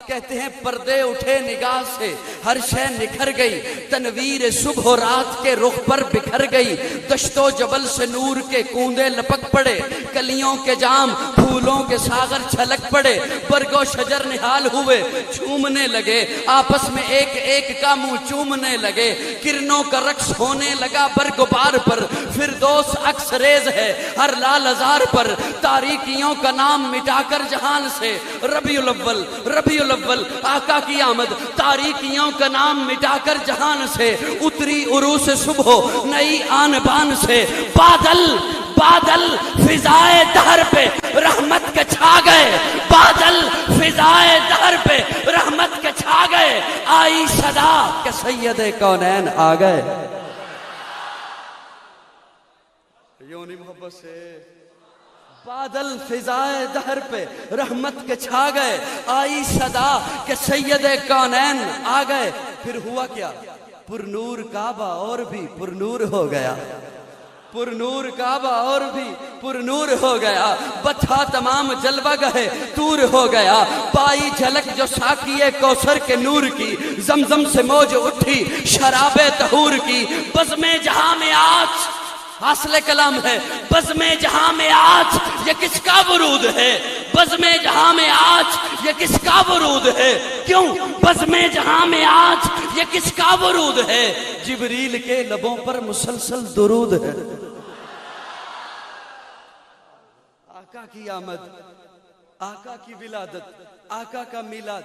کہتے ہیں پردے اٹھے نگاہ سے ہر شے نکھر گئی، تنویر صبح و رات کے رخ پر بکھر گئی، دشت و جبل سے نور کے کوندے لپک پڑے، کلیوں کے جام پھولوں کے ساغر چھلک پڑے، برگ و شجر نہال ہوئے چومنے لگے، آپس میں ایک ایک کا منہ چومنے لگے، کرنوں کا رقص ہونے لگا برگ و بار پر، فردوس عکس ریز ہے ہر لال ازار پر، تاریکیوں کا نام مٹا کر جہان سے، ربیع الاول ربیع الاول آقا کی آمد، تاریکیوں کا نام مٹا کر جہان سے، اتری عروس صبح نئی آن بان سے، بادل بادل فضائے دہر پہ رحمت کے چھا گئے، بادل فضائے دہر پہ رحمت کے چھا گئے، آئی صدا کہ سید کونین آ گئے۔ یونی محبت سے بادل فضائے دہر پہ رحمت کے چھا گئے، آئی صدا کہ سید کونین آ گئے۔ پھر ہوا کیا؟ پر نور کعبہ اور بھی پر نور ہو گیا، پر نور کعبہ اور بھی پر نور ہو گیا، بتھا تمام جلوہ گہے تور ہو گیا، پائی جھلک جو ساقیے کوثر کے نور کی، زمزم سے موج اٹھی شراب طہور کی، بزم جہاں میں آج حاصل کلام ہے، بزم جہاں میں آج یہ کس کا ورود ہے، بزم جہاں میں آج یہ کس کا ورود ہے، کیوں بزم جہاں میں آج یہ کس کا ورود ہے، جبریل کے لبوں پر مسلسل درود ہے۔ آقا کی آمد، آقا کی ولادت، آقا کا میلاد،